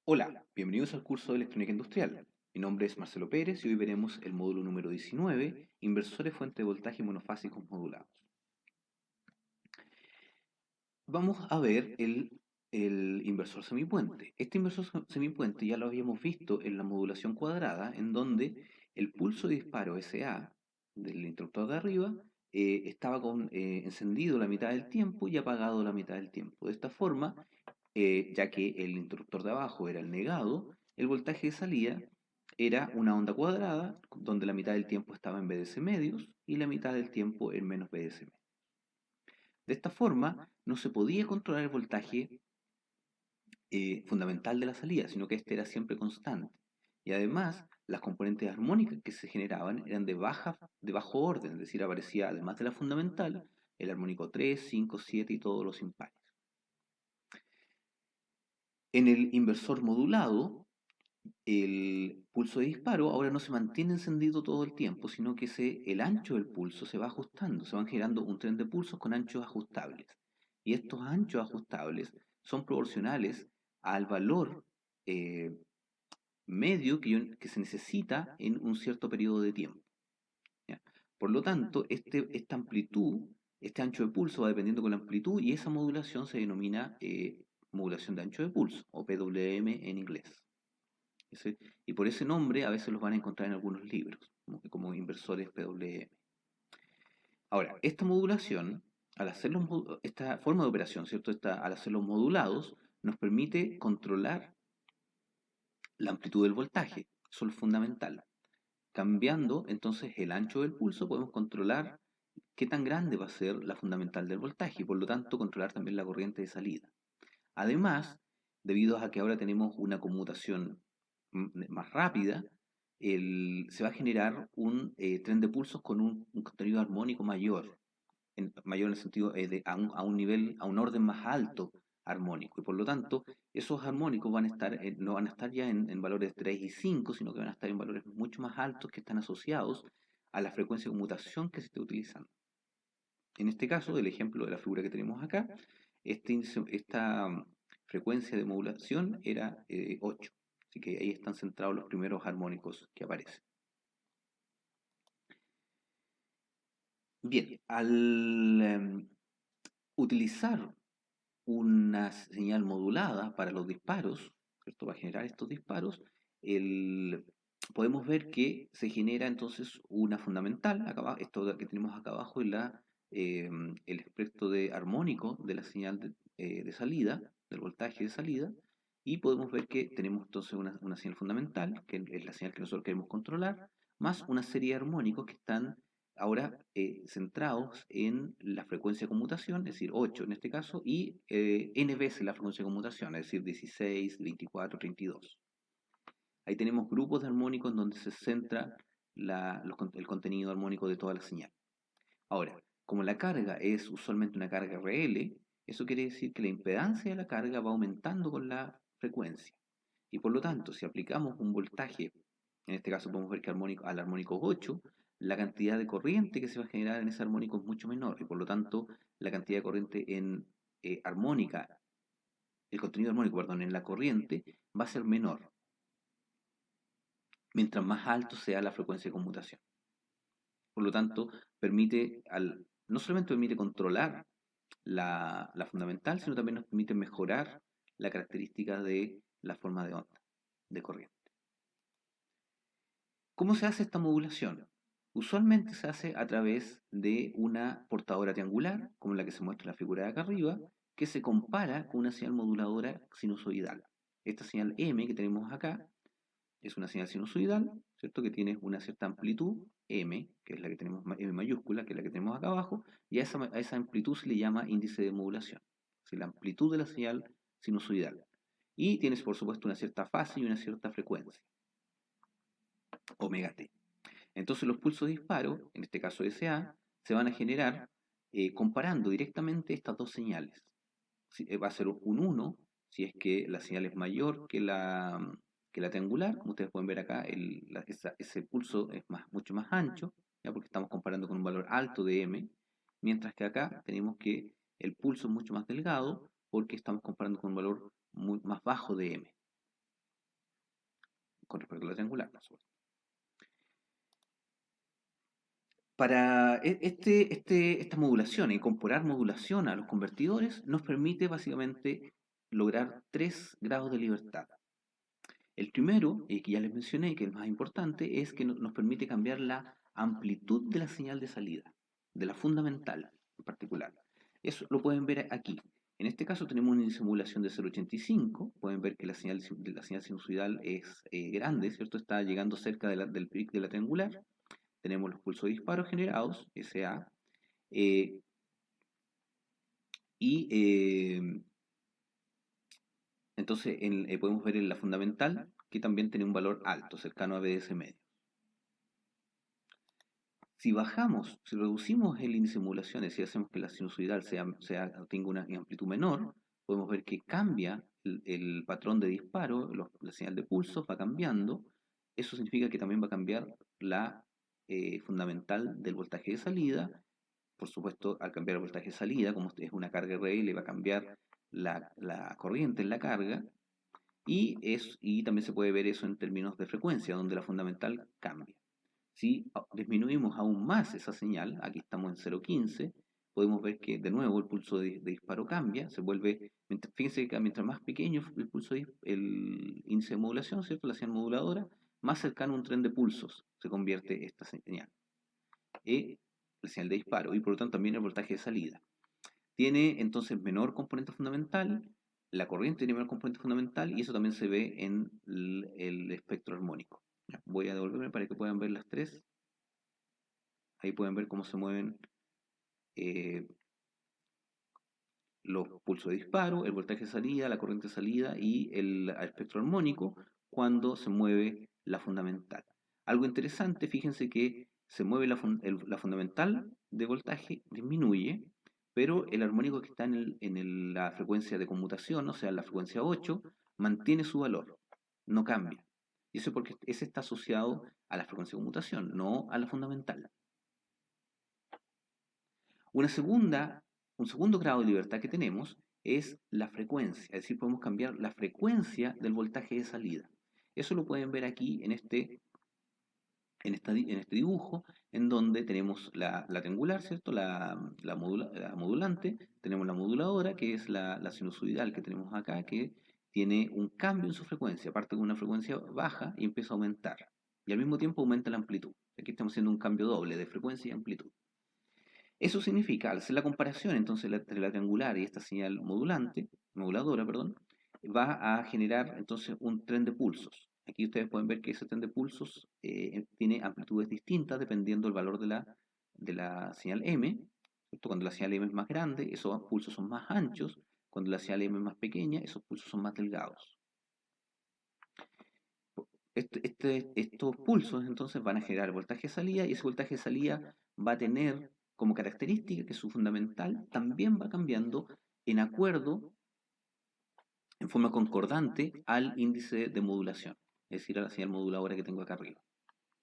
Hola, bienvenidos al curso de Electrónica Industrial. Mi nombre es Marcelo Pérez y hoy veremos el módulo número 19, Inversores fuente de voltaje monofásicos modulados. Vamos a ver el inversor semipuente. Este inversor semipuente ya lo habíamos visto en la modulación cuadrada, en donde el pulso de disparo SA del interruptor de arriba estaba encendido la mitad del tiempo y apagado la mitad del tiempo. De esta forma, ya que el interruptor de abajo era el negado, el voltaje de salida era una onda cuadrada donde la mitad del tiempo estaba en BDC medios y la mitad del tiempo en menos BDC medios. De esta forma, no se podía controlar el voltaje fundamental de la salida, sino que este era siempre constante. Y además, las componentes armónicas que se generaban eran de bajo orden, es decir, aparecía además de la fundamental, el armónico 3, 5, 7 y todos los impares. En el inversor modulado, el pulso de disparo ahora no se mantiene encendido todo el tiempo, sino que el ancho del pulso se va ajustando, se van generando un tren de pulsos con anchos ajustables. Y estos anchos ajustables son proporcionales al valor eh, medio que se necesita en un cierto periodo de tiempo. ¿Ya? Por lo tanto, esta amplitud, este ancho de pulso va dependiendo con la amplitud y esa modulación se denomina modulación de ancho de pulso, o PWM en inglés. Y por ese nombre a veces los van a encontrar en algunos libros, como inversores PWM. Ahora, esta modulación, esta forma de operación, ¿cierto? Al hacerlos modulados, nos permite controlar la amplitud del voltaje, eso es fundamental. Cambiando entonces el ancho del pulso, podemos controlar qué tan grande va a ser la fundamental del voltaje y por lo tanto controlar también la corriente de salida. Además, debido a que ahora tenemos una conmutación más rápida, se va a generar un tren de pulsos con un contenido armónico mayor, mayor en el sentido a un nivel, a un orden más alto armónico. Y por lo tanto, esos armónicos van a estar, no van a estar ya en valores 3 y 5, sino que van a estar en valores mucho más altos que están asociados a la frecuencia de conmutación que se esté utilizando. En este caso, el ejemplo de la figura que tenemos acá, esta frecuencia de modulación era 8. Así que ahí están centrados los primeros armónicos que aparecen. Bien, al utilizar una señal modulada para los disparos, ¿cierto? Para generar estos disparos, podemos ver que se genera entonces una fundamental, esto que tenemos acá abajo es el espectro de armónico de la señal de salida, del voltaje de salida, y podemos ver que tenemos entonces una señal fundamental, que es la señal que nosotros queremos controlar, más una serie de armónicos que están ahora centrados en la frecuencia de conmutación, es decir, 8 en este caso, y n veces la frecuencia de conmutación, es decir, 16, 24, 32. Ahí tenemos grupos de armónicos en donde se centra el contenido armónico de toda la señal. Ahora, como la carga es usualmente una carga RL, eso quiere decir que la impedancia de la carga va aumentando con la frecuencia. Y por lo tanto, si aplicamos un voltaje, en este caso podemos ver que al armónico 8, la cantidad de corriente que se va a generar en ese armónico es mucho menor. Y por lo tanto, la cantidad de corriente en armónica, el contenido armónico, perdón, en la corriente va a ser menor, mientras más alto sea la frecuencia de conmutación. Por lo tanto, no solamente permite controlar la fundamental, sino también nos permite mejorar la característica de la forma de onda, de corriente. ¿Cómo se hace esta modulación? Usualmente se hace a través de una portadora triangular, como la que se muestra en la figura de acá arriba, que se compara con una señal moduladora sinusoidal. Esta señal M que tenemos acá es una señal sinusoidal, ¿cierto? Que tiene una cierta amplitud, M, que es la que tenemos, M mayúscula, que es la que tenemos acá abajo, y a esa amplitud se le llama índice de modulación, es decir, la amplitud de la señal sinusoidal. Y tienes, por supuesto, una cierta fase y una cierta frecuencia, omega t. Entonces los pulsos de disparo, en este caso SA, se van a generar comparando directamente estas dos señales. Va a ser un 1 si es que la señal es mayor que la triangular. Como ustedes pueden ver acá, ese pulso es mucho más ancho, ¿ya? Porque estamos comparando con un valor alto de M, mientras que acá tenemos que el pulso es mucho más delgado porque estamos comparando con un valor más bajo de M. con respecto a la triangular, por supuesto. Para esta modulación, incorporar modulación a los convertidores, nos permite básicamente lograr 3 grados de libertad. El primero, que ya les mencioné, que es el más importante, es que nos permite cambiar la amplitud de la señal de salida, de la fundamental en particular. Eso lo pueden ver aquí. En este caso tenemos una índice de modulación de 0,85. Pueden ver que la señal sinusoidal es grande, ¿cierto? Está llegando cerca del pic de la triangular. Tenemos los pulsos de disparo generados, SA, eh, y entonces podemos ver en la fundamental que también tiene un valor alto, cercano a BDS medio. Si bajamos, si reducimos el índice de modulaciones y hacemos que la sinusoidal tenga una amplitud menor, podemos ver que cambia el patrón de disparo, la señal de pulsos va cambiando. Eso significa que también va a cambiar la fundamental del voltaje de salida. Por supuesto, al cambiar el voltaje de salida, como es una carga RL, va a cambiar la corriente en la carga. Y también se puede ver eso en términos de frecuencia, donde la fundamental cambia. Si disminuimos aún más esa señal, aquí estamos en 0,15, podemos ver que de nuevo el pulso de disparo cambia, se vuelve, fíjense que mientras más pequeño el índice de modulación, ¿cierto? La señal moduladora, más cercano a un tren de pulsos se convierte esta señal. La señal de disparo y por lo tanto también el voltaje de salida. Tiene entonces menor componente fundamental, la corriente tiene menor componente fundamental y eso también se ve en el espectro armónico. Voy a devolverme para que puedan ver las tres. Ahí pueden ver cómo se mueven eh, los pulsos de disparo, el voltaje de salida, la corriente de salida y el espectro armónico cuando se mueve la fundamental. Algo interesante, fíjense que se mueve la fundamental de voltaje, disminuye, pero el armónico que está en la frecuencia de conmutación, o sea, la frecuencia 8, mantiene su valor, no cambia. Y eso porque ese está asociado a la frecuencia de conmutación, no a la fundamental. Un segundo grado de libertad que tenemos es la frecuencia, es decir, podemos cambiar la frecuencia del voltaje de salida. Eso lo pueden ver aquí en este dibujo, en donde tenemos la triangular, ¿cierto? La modulante, tenemos la moduladora, que es la sinusoidal que tenemos acá, que tiene un cambio en su frecuencia, parte con una frecuencia baja y empieza a aumentar. Y al mismo tiempo aumenta la amplitud. Aquí estamos haciendo un cambio doble de frecuencia y amplitud. Eso significa, al hacer la comparación entonces entre la triangular y esta señal moduladora, perdón, va a generar entonces un tren de pulsos. Aquí ustedes pueden ver que ese tren de pulsos tiene amplitudes distintas dependiendo del valor de la señal M. Cuando la señal M es más grande, esos pulsos son más anchos. Cuando la señal M es más pequeña, esos pulsos son más delgados. Estos pulsos entonces van a generar voltaje de salida y ese voltaje de salida va a tener como característica que su fundamental también va cambiando en acuerdo, en forma concordante al índice de modulación, es decir, a la señal moduladora que tengo acá arriba.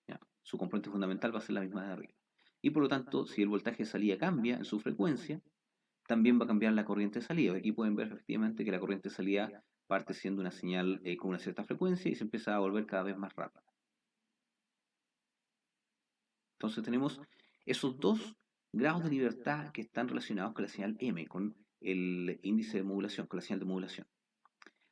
¿Ya? Su componente fundamental va a ser la misma de arriba. Y por lo tanto, si el voltaje de salida cambia en su frecuencia, también va a cambiar la corriente de salida. Aquí pueden ver efectivamente que la corriente de salida parte siendo una señal con una cierta frecuencia y se empieza a volver cada vez más rápida. Entonces tenemos esos 2 grados de libertad que están relacionados con la señal M, con el índice de modulación, con la señal de modulación.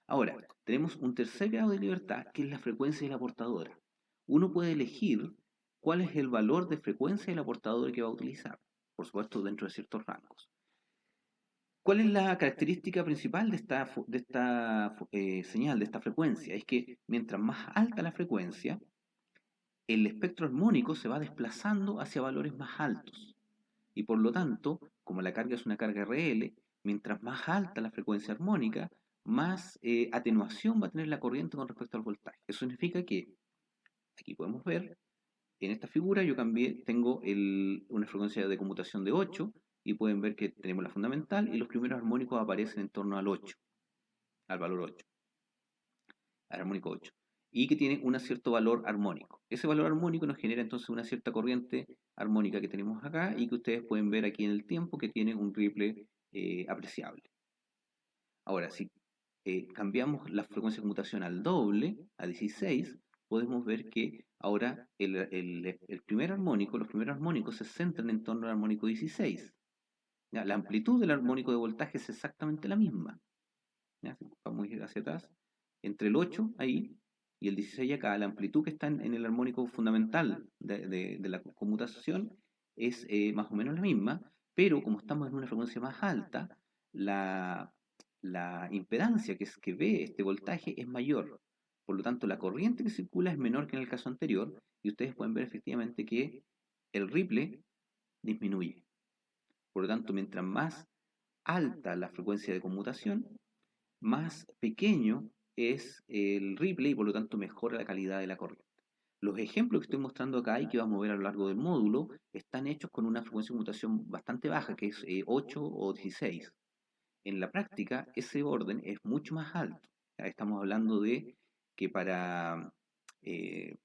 Ahora, tenemos un tercer grado de libertad que es la frecuencia de la portadora. Uno puede elegir cuál es el valor de frecuencia de la portadora que va a utilizar, por supuesto dentro de ciertos rangos. ¿Cuál es la característica principal de esta señal, de esta frecuencia? Es que mientras más alta la frecuencia, el espectro armónico se va desplazando hacia valores más altos. Y por lo tanto, como la carga es una carga RL, mientras más alta la frecuencia armónica, más atenuación va a tener la corriente con respecto al voltaje. Eso significa que, aquí podemos ver, en esta figura yo tengo una frecuencia de conmutación de 8, y pueden ver que tenemos la fundamental y los primeros armónicos aparecen en torno al 8, al valor 8, al armónico 8, y que tiene un cierto valor armónico. Ese valor armónico nos genera entonces una cierta corriente armónica que tenemos acá y que ustedes pueden ver aquí en el tiempo que tiene un ripple apreciable. Ahora, si cambiamos la frecuencia de conmutación al doble, a 16, podemos ver que ahora el primer armónico, los primeros armónicos se centran en torno al armónico 16. ¿Ya? La amplitud del armónico de voltaje es exactamente la misma. ¿Ya? Vamos a ir hacia atrás. Entre el 8 ahí y el 16 acá, la amplitud que está en el armónico fundamental de la conmutación es más o menos la misma, pero como estamos en una frecuencia más alta, la, la impedancia que ve este voltaje es mayor. Por lo tanto, la corriente que circula es menor que en el caso anterior y ustedes pueden ver efectivamente que el ripple disminuye. Por lo tanto, mientras más alta la frecuencia de conmutación, más pequeño es el ripple y por lo tanto mejora la calidad de la corriente. Los ejemplos que estoy mostrando acá y que vamos a ver a lo largo del módulo están hechos con una frecuencia de conmutación bastante baja, que es 8 o 16. En la práctica, ese orden es mucho más alto. Ya estamos hablando de que eh,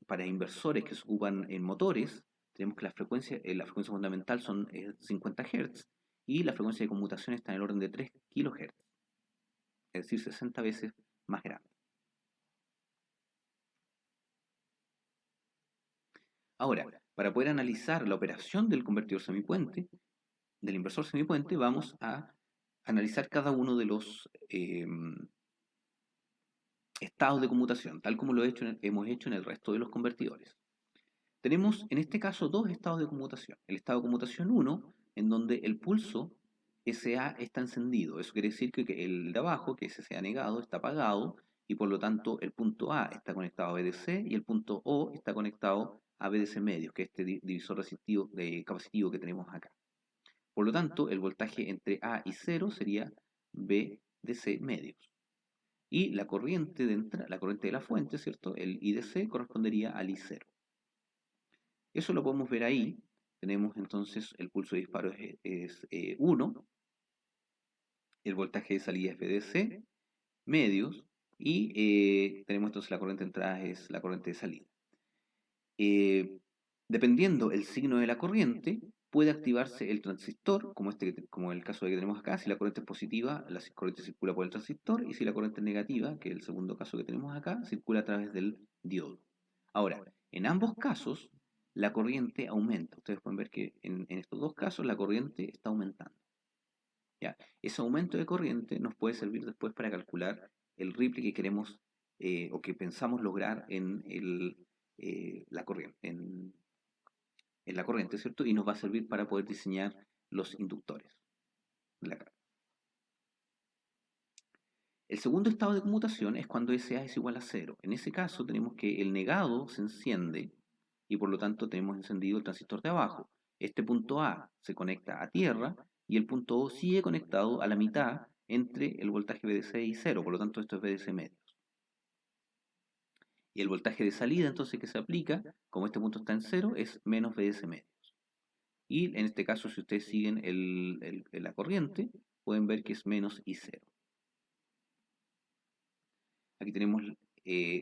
para inversores que se ocupan en motores, tenemos que la frecuencia fundamental son 50 Hz y la frecuencia de conmutación está en el orden de 3 kHz, es decir, 60 veces más grande. Ahora, para poder analizar la operación del convertidor semipuente, del inversor semipuente, vamos a analizar cada uno de los estados de conmutación, tal como hemos hecho en el resto de los convertidores. Tenemos en este caso dos estados de conmutación. El estado de conmutación 1, en donde el pulso SA está encendido. Eso quiere decir que el de abajo, que es SA negado, está apagado y por lo tanto el punto A está conectado a BDC y el punto O está conectado a BDC medios, que es este divisor capacitivo que tenemos acá. Por lo tanto, el voltaje entre A y 0 sería BDC medios. Y la corriente la corriente de la fuente, ¿cierto? El IDC correspondería al I0. Eso lo podemos ver ahí. Tenemos entonces el pulso de disparo es 1, el voltaje de salida es BDC, medios, y tenemos entonces la corriente de entrada es la corriente de salida. Dependiendo el signo de la corriente, puede activarse el transistor, como el caso que tenemos acá. Si la corriente es positiva, la corriente circula por el transistor, y si la corriente es negativa, que es el segundo caso que tenemos acá, circula a través del diodo. Ahora, en ambos casos, la corriente aumenta. Ustedes pueden ver que en estos dos casos la corriente está aumentando. ¿Ya? Ese aumento de corriente nos puede servir después para calcular el ripple que queremos o que pensamos lograr la corriente, en la corriente, ¿cierto? Y nos va a servir para poder diseñar los inductores de la carga. El segundo estado de conmutación es cuando SA es igual a 0. En ese caso tenemos que el negado se enciende y por lo tanto tenemos encendido el transistor de abajo. Este punto A se conecta a tierra y el punto O sigue conectado a la mitad entre el voltaje VDC y 0, por lo tanto esto es VDC medios. Y el voltaje de salida entonces que se aplica, como este punto está en 0, es menos VDC medios. Y en este caso, si ustedes siguen la corriente, pueden ver que es menos I0. Aquí tenemos eh,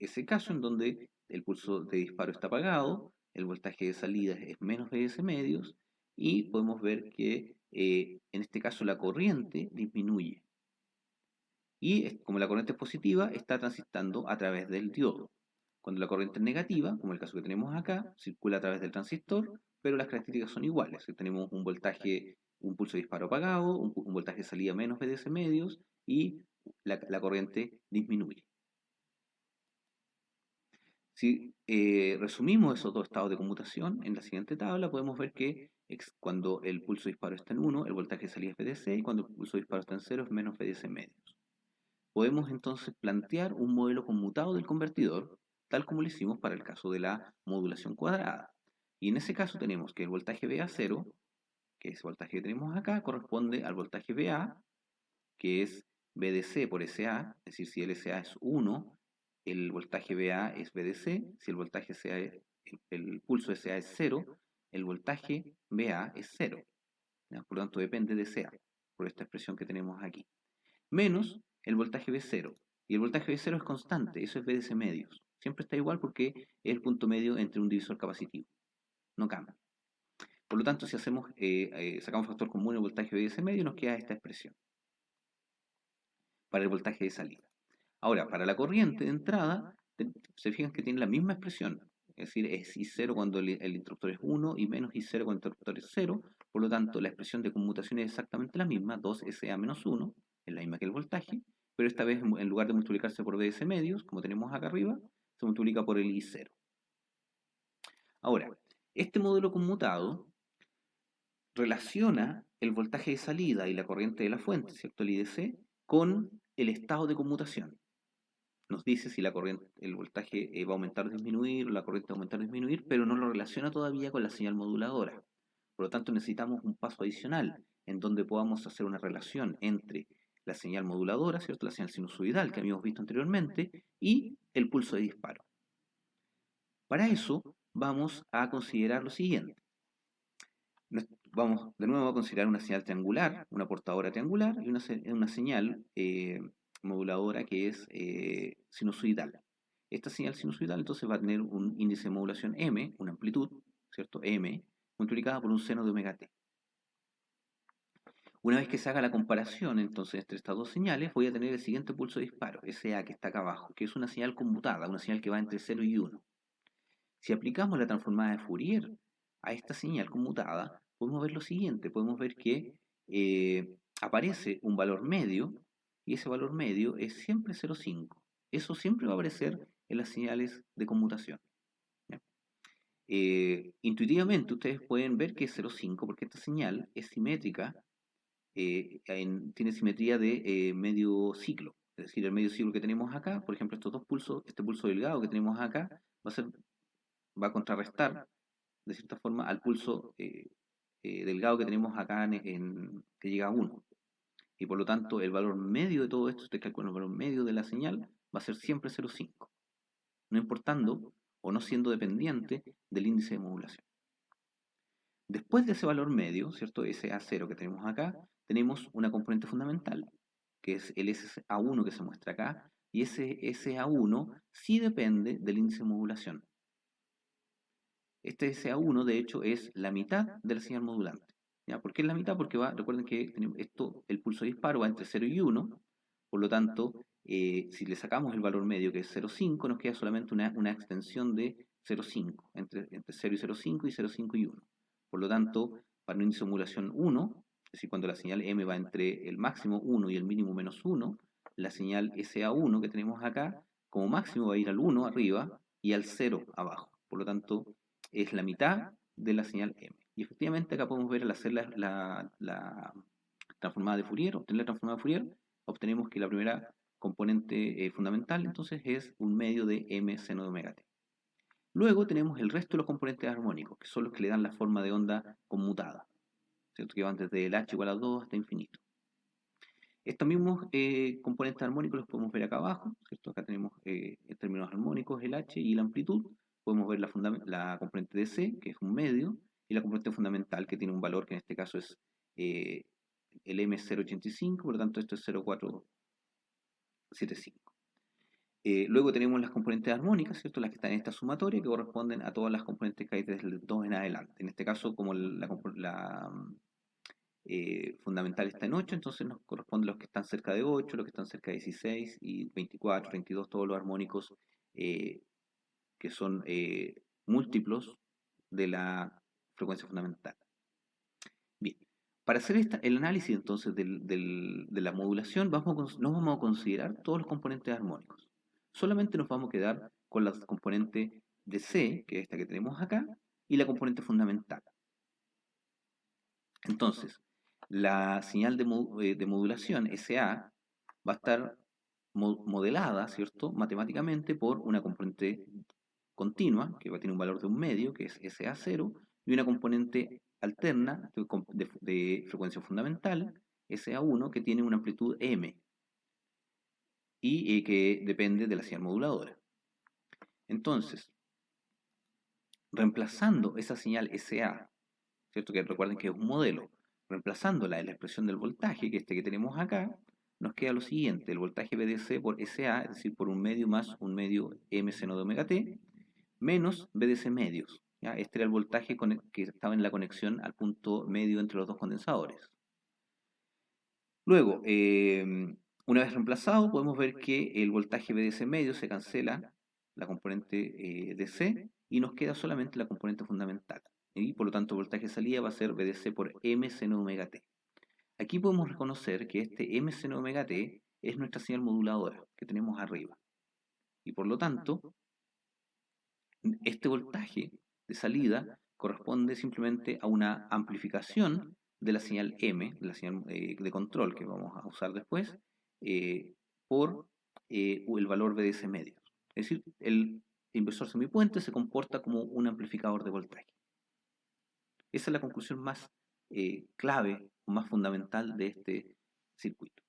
ese caso en donde el pulso de disparo está apagado, el voltaje de salida es menos VS medios y podemos ver que en este caso la corriente disminuye. Y como la corriente es positiva, está transitando a través del diodo. Cuando la corriente es negativa, como el caso que tenemos acá, circula a través del transistor, pero las características son iguales. Tenemos un pulso de disparo apagado, un voltaje de salida menos VDS medios y la corriente disminuye. Si resumimos esos dos estados de conmutación en la siguiente tabla, podemos ver que cuando el pulso de disparo está en 1, el voltaje de salida es VDC y cuando el pulso de disparo está en 0 es menos VDC medios. Podemos entonces plantear un modelo conmutado del convertidor, tal como lo hicimos para el caso de la modulación cuadrada. Y en ese caso tenemos que el voltaje VA0, que es el voltaje que tenemos acá, corresponde al voltaje VA, que es VDC por SA, es decir, si el SA es 1, el voltaje VA es VDC, si el voltaje el pulso SA es 0, el voltaje VA es 0. ¿Ya? Por lo tanto, depende de SA, por esta expresión que tenemos aquí. Menos el voltaje V0. Y el voltaje V0 es constante, eso es VDC medios. Siempre está igual porque es el punto medio entre un divisor capacitivo. No cambia. Por lo tanto, si sacamos factor común el voltaje VDC medio, nos queda esta expresión para el voltaje de salida. Ahora, para la corriente de entrada, se fijan que tiene la misma expresión. Es decir, es I0 cuando el interruptor es 1 y menos I0 cuando el interruptor es 0. Por lo tanto, la expresión de conmutación es exactamente la misma, 2SA menos 1, es la misma que el voltaje, pero esta vez en lugar de multiplicarse por BS medios, como tenemos acá arriba, se multiplica por el I0. Ahora, este modelo conmutado relaciona el voltaje de salida y la corriente de la fuente, ¿cierto? El IDC, con el estado de conmutación. Nos dice si la corriente, el voltaje va a aumentar o disminuir, o la corriente va a aumentar o disminuir, pero no lo relaciona todavía con la señal moduladora. Por lo tanto, necesitamos un paso adicional en donde podamos hacer una relación entre la señal moduladora, ¿cierto? La señal sinusoidal que habíamos visto anteriormente, y el pulso de disparo. Para eso vamos a considerar lo siguiente. Vamos de nuevo a considerar una señal triangular, una portadora triangular y una señal moduladora que es sinusoidal. Esta señal sinusoidal entonces va a tener un índice de modulación m, una amplitud, ¿cierto? M, multiplicada por un seno de omega t. Una vez que se haga la comparación entonces entre estas dos señales, voy a tener el siguiente pulso de disparo, SA, que está acá abajo, que es una señal conmutada, una señal que va entre 0 y 1. Si aplicamos la transformada de Fourier a esta señal conmutada, podemos ver lo siguiente, podemos ver que aparece un valor medio, y ese valor medio es siempre 0,5. Eso siempre va a aparecer en las señales de conmutación. Intuitivamente ustedes pueden ver que es 0,5 porque esta señal es simétrica, tiene simetría de medio ciclo. Es decir, el medio ciclo que tenemos acá, por ejemplo, estos dos pulsos, este pulso delgado que tenemos acá, va a contrarrestar de cierta forma al pulso delgado que tenemos acá que llega a 1. Y por lo tanto, el valor medio de todo esto, usted calcula el valor medio de la señal, va a ser siempre 0,5, no importando o no siendo dependiente del índice de modulación. Después de ese valor medio, ¿cierto? Ese A0 que tenemos acá, tenemos una componente fundamental, que es el SA1 que se muestra acá, y ese SA1 sí depende del índice de modulación. Este SA1, de hecho, es la mitad de la señal modulante. ¿Ya? ¿Por qué es la mitad? Porque recuerden que el pulso de disparo va entre 0 y 1, por lo tanto, si le sacamos el valor medio, que es 0,5, nos queda solamente una extensión de 0,5, entre 0 y 0,5 y 0,5 y 1. Por lo tanto, para un índice de modulación 1, es decir, cuando la señal M va entre el máximo 1 y el mínimo menos 1, la señal SA1 que tenemos acá, como máximo va a ir al 1 arriba y al 0 abajo. Por lo tanto, es la mitad de la señal M. Y efectivamente acá podemos ver al hacer la transformada de Fourier, obtener la transformada de Fourier, obtenemos que la primera componente fundamental entonces es un medio de m seno de omega t. Luego tenemos el resto de los componentes armónicos, que son los que le dan la forma de onda conmutada, ¿cierto? Que van desde el h igual a 2 hasta infinito. Estos mismos componentes armónicos los podemos ver acá abajo, ¿cierto? Acá tenemos en términos armónicos el h y la amplitud. Podemos ver la componente de C, que es un medio, y la componente fundamental, que tiene un valor que en este caso es el M085, por lo tanto esto es 0,475. Luego tenemos las componentes armónicas, ¿cierto? Las que están en esta sumatoria, que corresponden a todas las componentes que hay desde el 2 en adelante. En este caso, como la fundamental está en 8, entonces nos corresponden los que están cerca de 8, los que están cerca de 16 y 24, 32, todos los armónicos que son múltiplos de la frecuencia fundamental. Bien, para hacer el análisis entonces de la modulación no vamos a considerar todos los componentes armónicos. Solamente nos vamos a quedar con la componente de C, que es esta que tenemos acá, y la componente fundamental. Entonces, la señal de modulación SA va a estar modelada, ¿cierto? Matemáticamente por una componente continua, que va a tener un valor de un medio, que es SA0, y una componente alterna de frecuencia fundamental, SA1, que tiene una amplitud M, y que depende de la señal moduladora. Entonces, reemplazando esa señal SA, ¿cierto? Que recuerden que es un modelo, reemplazándola en la expresión del voltaje, que que tenemos acá, nos queda lo siguiente, el voltaje BDC por SA, es decir, por un medio más un medio M seno de omega t, menos BDC medios. ¿Ya? Este era el voltaje que estaba en la conexión al punto medio entre los dos condensadores. Luego, Una vez reemplazado, podemos ver que el voltaje VDC medio se cancela, la componente DC, y nos queda solamente la componente fundamental. Y por lo tanto, el voltaje de salida va a ser VDC por M seno omega t. Aquí podemos reconocer que este M seno omega t es nuestra señal moduladora que tenemos arriba. Y por lo tanto, este voltaje de salida corresponde simplemente a una amplificación de la señal M, de la señal de control que vamos a usar después, eh, por el valor VDS medio. Es decir, el inversor semipuente se comporta como un amplificador de voltaje. Esa es la conclusión más clave o más fundamental de este circuito.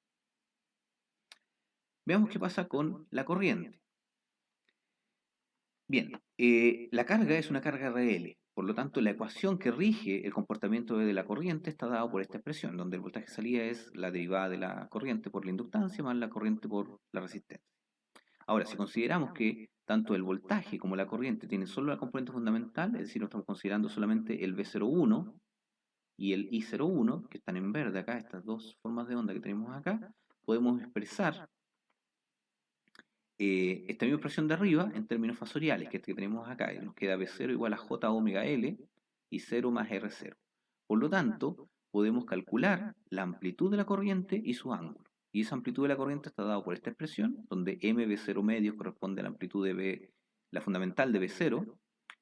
Veamos qué pasa con la corriente. Bien, la carga es una carga RL, por lo tanto la ecuación que rige el comportamiento de la corriente está dada por esta expresión, donde el voltaje de salida es la derivada de la corriente por la inductancia más la corriente por la resistencia. Ahora, si consideramos que tanto el voltaje como la corriente tienen solo la componente fundamental, es decir, no estamos considerando solamente el V01 y el I01, que están en verde acá, estas dos formas de onda que tenemos acá, podemos expresar esta misma expresión de arriba en términos fasoriales, que es que tenemos acá, y nos queda B0 igual a J omega L y 0 más R0. Por lo tanto, podemos calcular la amplitud de la corriente y su ángulo. Y esa amplitud de la corriente está dada por esta expresión, donde MB0 medios corresponde a la amplitud de B, la fundamental de B0,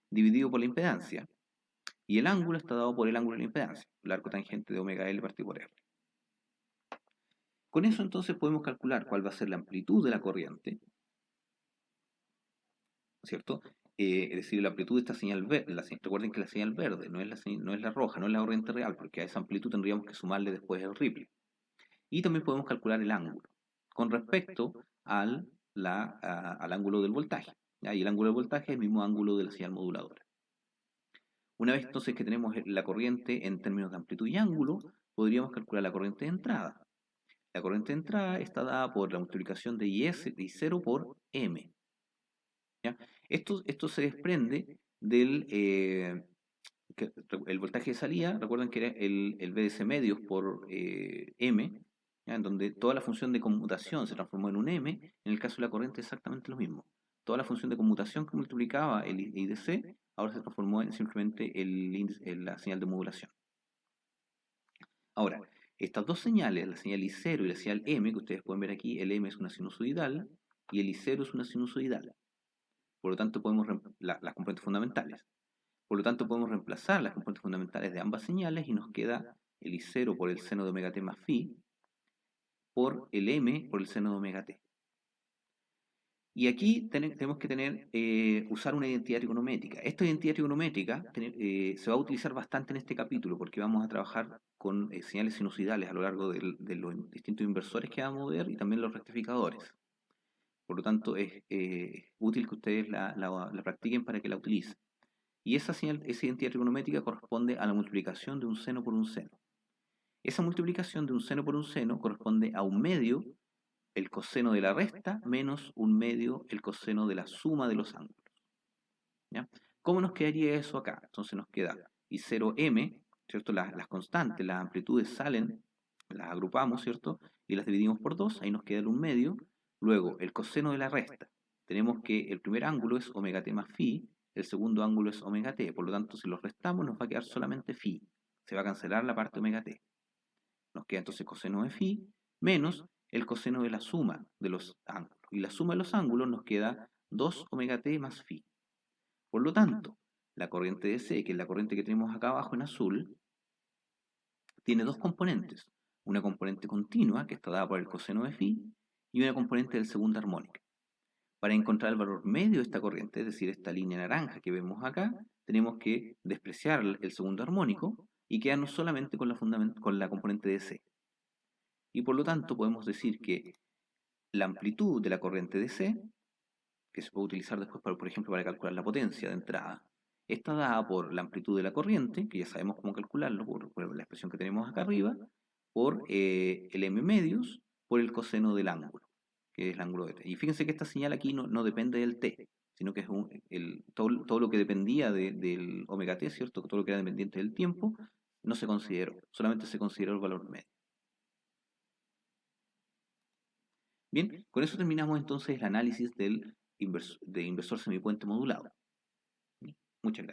dividido por la impedancia. Y el ángulo está dado por el ángulo de la impedancia, el arco tangente de omega L partido por R. Con eso entonces podemos calcular cuál va a ser la amplitud de la corriente, ¿cierto? Es decir, la amplitud de esta señal verde, recuerden que la señal verde no es la roja, no es la corriente real, porque a esa amplitud tendríamos que sumarle después el ripple. Y también podemos calcular el ángulo con respecto al ángulo del voltaje. ¿Ya? Y el ángulo del voltaje es el mismo ángulo de la señal moduladora. Una vez entonces que tenemos la corriente en términos de amplitud y ángulo, podríamos calcular la corriente de entrada. La corriente de entrada está dada por la multiplicación de I0 por M. ¿Ya? Esto se desprende del el voltaje de salida, recuerden que era el VDC medios por M, ¿ya? En donde toda la función de conmutación se transformó en un M, en el caso de la corriente exactamente lo mismo. Toda la función de conmutación que multiplicaba el IDC, ahora se transformó en simplemente la señal de modulación. Ahora, estas dos señales, la señal I0 y la señal M, que ustedes pueden ver aquí, el M es una sinusoidal y el I0 es una sinusoidal. Por lo tanto, podemos las componentes fundamentales. Por lo tanto, podemos reemplazar las componentes fundamentales de ambas señales y nos queda el I0 por el seno de omega t más phi por el M por el seno de omega t. Y aquí tenemos que usar una identidad trigonométrica. Esta identidad trigonométrica se va a utilizar bastante en este capítulo porque vamos a trabajar con señales sinusoidales a lo largo de los distintos inversores que vamos a ver y también los rectificadores. Por lo tanto, es útil que ustedes la practiquen para que la utilicen. Y esa identidad trigonométrica corresponde a la multiplicación de un seno por un seno. Esa multiplicación de un seno por un seno corresponde a un medio el coseno de la resta menos un medio el coseno de la suma de los ángulos. ¿Ya? ¿Cómo nos quedaría eso acá? Entonces nos queda I0M, ¿cierto? Las constantes, las amplitudes salen, las agrupamos, ¿cierto? Y las dividimos por 2, ahí nos queda el un medio. Luego, el coseno de la resta. Tenemos que el primer ángulo es omega t más phi, el segundo ángulo es omega t, por lo tanto, si los restamos nos va a quedar solamente phi. Se va a cancelar la parte omega t. Nos queda entonces coseno de phi menos el coseno de la suma de los ángulos. Y la suma de los ángulos nos queda 2 omega t más phi. Por lo tanto, la corriente de C, que es la corriente que tenemos acá abajo en azul, tiene dos componentes. Una componente continua, que está dada por el coseno de phi, y una componente de segunda armónica. Para encontrar el valor medio de esta corriente, es decir, esta línea naranja que vemos acá, tenemos que despreciar el segundo armónico y quedarnos solamente con la componente de C. Y por lo tanto podemos decir que la amplitud de la corriente de C, que se puede utilizar después, por ejemplo, para calcular la potencia de entrada, está dada por la amplitud de la corriente, que ya sabemos cómo calcularlo por la expresión que tenemos acá arriba, por el m medios, por el coseno del ángulo, que es el ángulo de t. Y fíjense que esta señal aquí no depende del t, sino que es todo lo que dependía del omega t, ¿cierto? Todo lo que era dependiente del tiempo, no se consideró, solamente se consideró el valor medio. Bien, con eso terminamos entonces el análisis de inversor semipuente modulado. Muchas gracias.